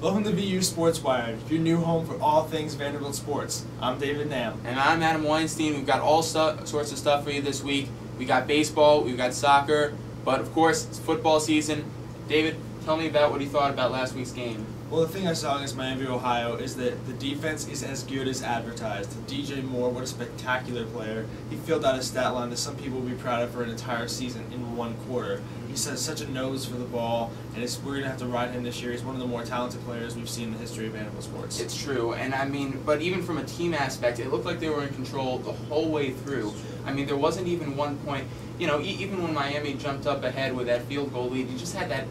Welcome to VU Sports Wired, your new home for all things Vanderbilt sports. I'm David Nam. And I'm Adam Weinstein. We've got all sorts of stuff for you this week. We got baseball, we've got soccer, but of course, it's football season. David, tell me about what you thought about last week's game. Well, the thing I saw against Miami, Ohio is that the defense is as good as advertised. DJ Moore, what a spectacular player. He filled out a stat line that some people will be proud of for an entire season in one quarter. He has such a nose for the ball, and we're going to have to ride him this year. He's one of the more talented players we've seen in the history of Vanderbilt sports. It's true, and I mean, but even from a team aspect, it looked like they were in control the whole way through. I mean, there wasn't even one point, you know, even when Miami jumped up ahead with that field goal lead, you just had that,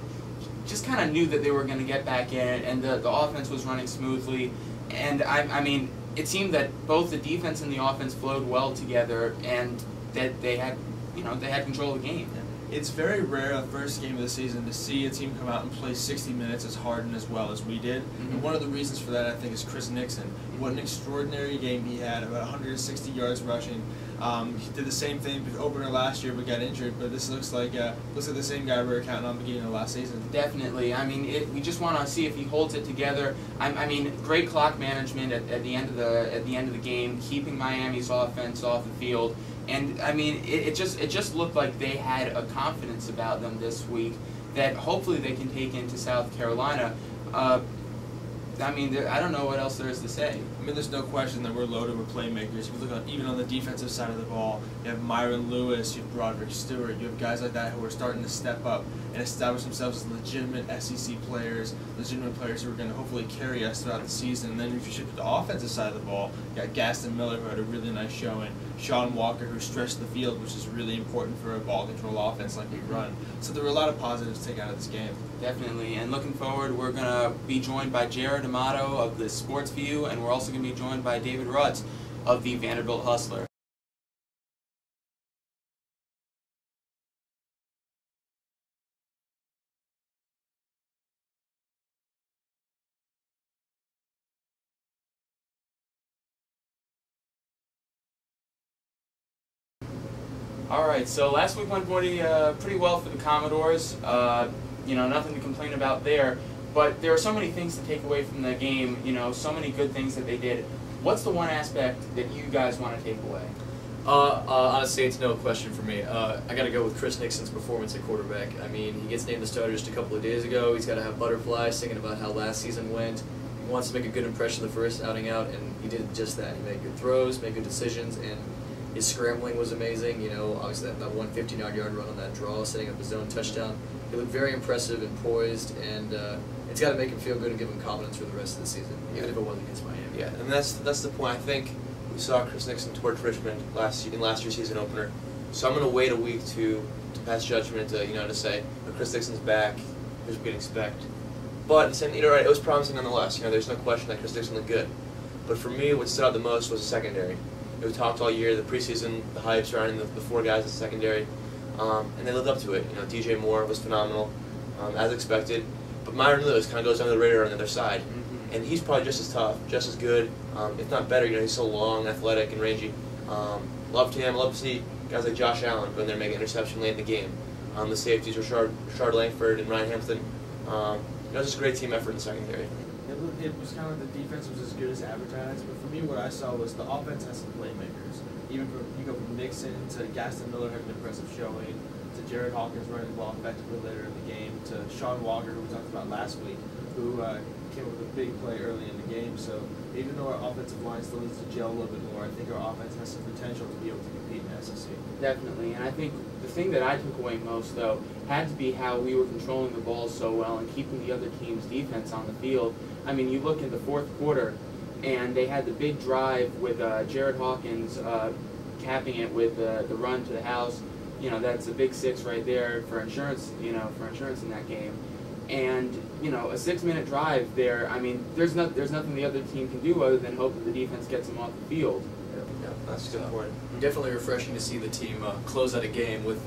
just kind of knew that they were going to get back in, and the offense was running smoothly. And I mean, it seemed that both the defense and the offense flowed well together, and that they had, you know, they had control of the game. It's very rare the first game of the season to see a team come out and play 60 minutes as hard and as well as we did. Mm-hmm. And one of the reasons for that, I think, is Chris Nixon. What an extraordinary game he had, about 160 yards rushing. He did the same thing with opener last year but got injured, but this looks like the same guy we were counting on beginning of last season. Definitely. I mean, we just want to see if he holds it together. I mean, great clock management at the end of the game, keeping Miami's offense off the field. And I mean, it just looked like they had a confidence about them this week that hopefully they can take into South Carolina. I mean, I don't know what else there is to say. I mean, there's no question that we're loaded with playmakers. If you look even on the defensive side of the ball, you have Myron Lewis, you have Broderick Stewart, you have guys like that who are starting to step up and establish themselves as legitimate SEC players, legitimate players who are going to hopefully carry us throughout the season. And then if you shift to the offensive side of the ball, you got Gaston Miller, who had a really nice showing, Sean Walker, who stretched the field, which is really important for a ball control offense like we run. So there were a lot of positives to take out of this game. Definitely, and looking forward, we're going to be joined by Jared Amato of the Sports View, and we're also going to be joined by David Rutz of the Vanderbilt Hustler. All right, so last week went pretty well for the Commodores. You know, nothing to complain about there. But there are so many things to take away from the game. You know, so many good things that they did. What's the one aspect that you guys want to take away? Honestly, it's no question for me. I got to go with Chris Nixon's performance at quarterback. I mean, he gets named the starter just a couple of days ago. He's got to have butterflies thinking about how last season went. He wants to make a good impression the first outing out, and he did just that. He made good throws, made good decisions, and his scrambling was amazing. You know, obviously that 159-yard run on that draw, setting up his own touchdown. He looked very impressive and poised, and it's got to make him feel good and give him confidence for the rest of the season, even if it wasn't against Miami. Yeah, and that's the point. I think we saw Chris Nixon towards Richmond in last year's season opener. So I'm going to wait a week to pass judgment, to say, Chris Nixon's back. Here's what we can expect. But it was promising nonetheless. You know, there's no question that Chris Nixon looked good. But for me, what stood out the most was the secondary. We talked all year, the preseason, the hype surrounding the four guys in the secondary, and they lived up to it. You know, DJ Moore was phenomenal, as expected. But Myron Lewis kind of goes under the radar on the other side, and he's probably just as tough, just as good, if not better. You know, he's so long, athletic, and rangy. Loved him. Love to see guys like Josh Allen go in there making an interception late in the game. The safeties were Rashard Langford and Ryan Hampton. It was just a great team effort in the secondary. It was kind of like the defense was as good as advertised, but for me what I saw was the offense has some playmakers. Even you go from Nixon to Gaston Miller had an impressive showing, to Jared Hawkins running the ball effectively later in the game, to Sean Walker, who we talked about last week, who came up with a big play early in the game. So even though our offensive line still needs to gel a little bit more, I think our offense has some potential to be able to compete in the SEC. Definitely, and I think the thing that I took away most, though, had to be how we were controlling the ball so well and keeping the other team's defense on the field. I mean, you look in the fourth quarter, and they had the big drive with Jared Hawkins capping it with the run to the house. You know, that's a big six right there for insurance. You know, for insurance in that game. And you know, a 6-minute drive there. I mean, there's nothing the other team can do other than hope that the defense gets them off the field. Yeah, that's a good point. Definitely refreshing to see the team close out a game with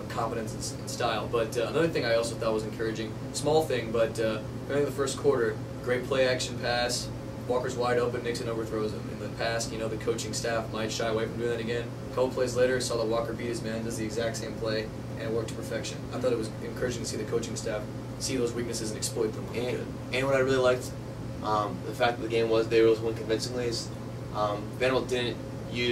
confidence and style. But another thing I also thought was encouraging, small thing, but during the first quarter, great play action pass. Walker's wide open, Nixon overthrows him. In the past, the coaching staff might shy away from doing that again. A couple plays later, saw that Walker beat his man, does the exact same play, and it worked to perfection. I thought it was encouraging to see the coaching staff see those weaknesses and exploit them. And what I really liked, the fact that the game was they were able to win convincingly is Vanderbilt didn't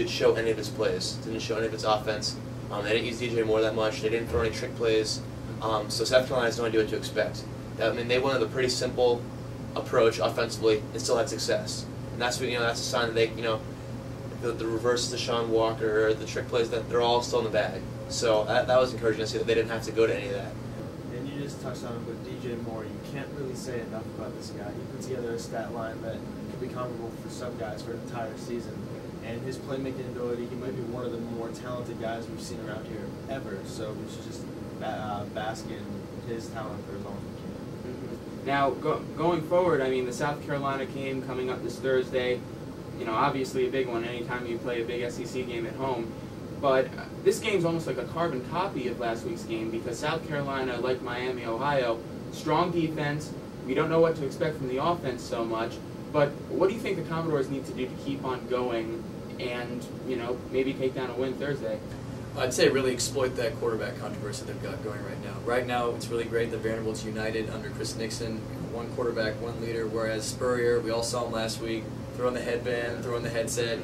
show any of its plays, didn't show any of its offense. They didn't use DJ Moore that much. They didn't throw any trick plays. So South Carolina has no idea what to expect. I mean, they went with a pretty simple approach offensively and still had success. And that's what, that's a sign that they, the reverses to Sean Walker, the trick plays, that they're all still in the bag. So that was encouraging to see that they didn't have to go to any of that. And you just touched on it with DJ Moore. You can't really say enough about this guy. He put together a stat line that could be comparable for some guys for an entire season. And his playmaking ability, he might be one of the more talented guys we've seen around here ever. So we should just bask in his talent for as long as we can. Now, going forward, I mean, the South Carolina game coming up this Thursday, obviously a big one anytime you play a big SEC game at home. But this game's almost like a carbon copy of last week's game because South Carolina, like Miami, Ohio, strong defense. We don't know what to expect from the offense so much. But what do you think the Commodores need to do to keep on going and, maybe take down a win Thursday? I'd say really exploit that quarterback controversy they've got going right now. Right now, it's really great that Vanderbilt's united under Chris Nixon, one quarterback, one leader, whereas Spurrier, we all saw him last week, throwing the headband, throwing the headset.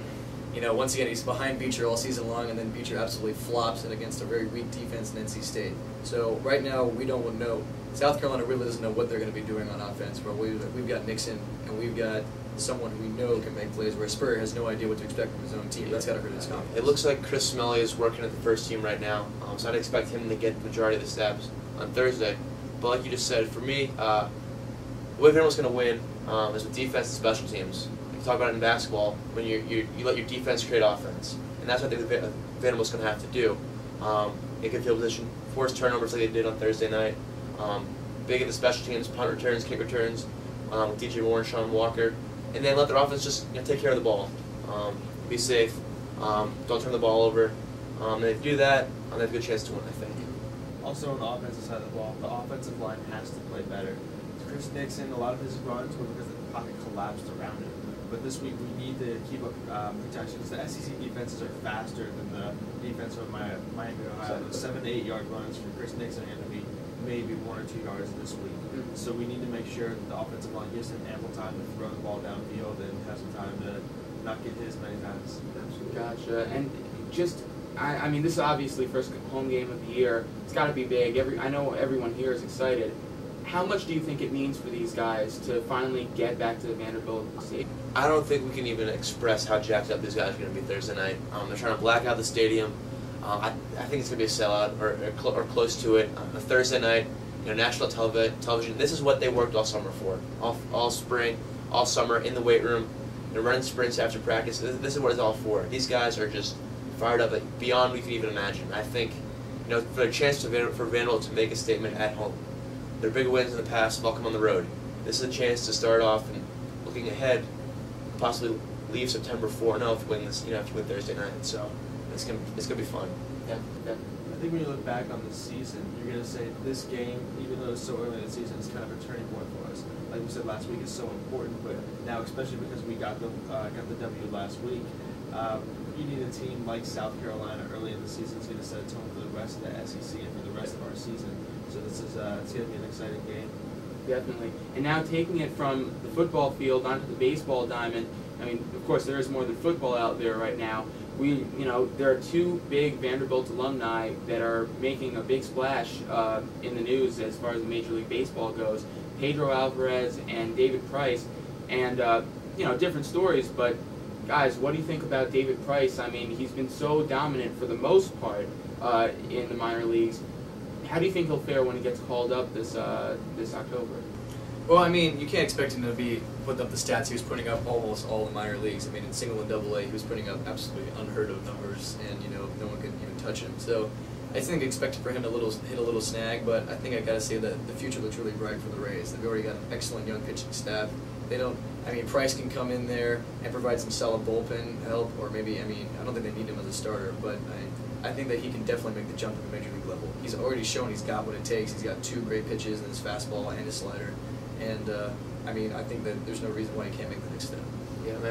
Once again, he's behind Beecher all season long, and then Beecher absolutely flops it against a very weak defense in NC State. So right now, we don't know. South Carolina really doesn't know what they're going to be doing on offense, but we've got Nixon, and we've got someone who we know can make plays, where Spurrier has no idea what to expect from his own team. That's got to hurt his confidence. It looks like Chris Smelly is working at the first team right now, so I'd expect him to get the majority of the snaps on Thursday. But like you just said, for me, the way Vanderbilt's going to win is with defense and special teams. You talk about it in basketball, when you let your defense create offense, and that's what I think Vanderbilt's going to have to do. Get good field position, force turnovers like they did on Thursday night. Big in the special teams, punt returns, kick returns, with DJ Moore and Sean Walker, and then let their offense just take care of the ball. Be safe. Don't turn the ball over. And if you do that, they have a good chance to win, I think. Also on the offensive side of the ball, the offensive line has to play better. Chris Nixon, a lot of his runs were because the pocket collapsed around him. But this week we need to keep up protection because the SEC defenses are faster than the defense of Miami, Ohio. Those 7 to 8 yard runs for Chris Nixon are going to be maybe 1 or 2 yards this week. So we need to make sure that the offensive line gives him ample time to throw the ball downfield and have some time to not get hit as many times. Gotcha. And just, I mean, this is obviously first home game of the year. It's got to be big. I know everyone here is excited. How much do you think it means for these guys to finally get back to the Vanderbilt Stadium? I don't think we can even express how jacked up these guys are going to be Thursday night. They're trying to black out the stadium. I think it's going to be a sellout or close to it. On Thursday night, national television. This is what they worked all summer for, all spring, all summer in the weight room. They're running sprints after practice. This is what it's all for. These guys are just fired up beyond we can even imagine. I think, for a chance for Vanderbilt to make a statement at home. Their big wins in the past have all come on the road. This is a chance to start off and looking ahead, possibly leave September 4-0 if you win this. If you win Thursday night. So it's gonna be fun. Yeah. I think when you look back on the season, you're going to say this game, even though it's so early in the season, is kind of a turning point for us. Like we said last week, it's so important, but now especially because we got the W last week, you need a team like South Carolina early in the season is going to set a tone for the rest of the SEC and for the rest of our season. So this is it's going to be an exciting game. Definitely. And now taking it from the football field onto the baseball diamond. I mean, of course, there is more than football out there right now. There are 2 big Vanderbilt alumni that are making a big splash in the news as far as Major League Baseball goes. Pedro Alvarez and David Price. And, different stories, but guys, what do you think about David Price? I mean, he's been so dominant for the most part in the minor leagues. How do you think he'll fare when he gets called up this October? Well, I mean, you can't expect him to be putting up the stats he was putting up almost all the minor leagues. I mean, in single and double A, he was putting up absolutely unheard of numbers, and no one could even touch him. So I think expected for him to hit a little snag, but I think I got to say that the future looks really bright for the Rays. They've already got an excellent young pitching staff. Price can come in there and provide some solid bullpen help, or maybe, I don't think they need him as a starter, but I think that he can definitely make the jump to the major league level. He's already shown he's got what it takes. He's got 2 great pitches in his fastball and his slider. And, I think that there's no reason why he can't make the next step. Yeah,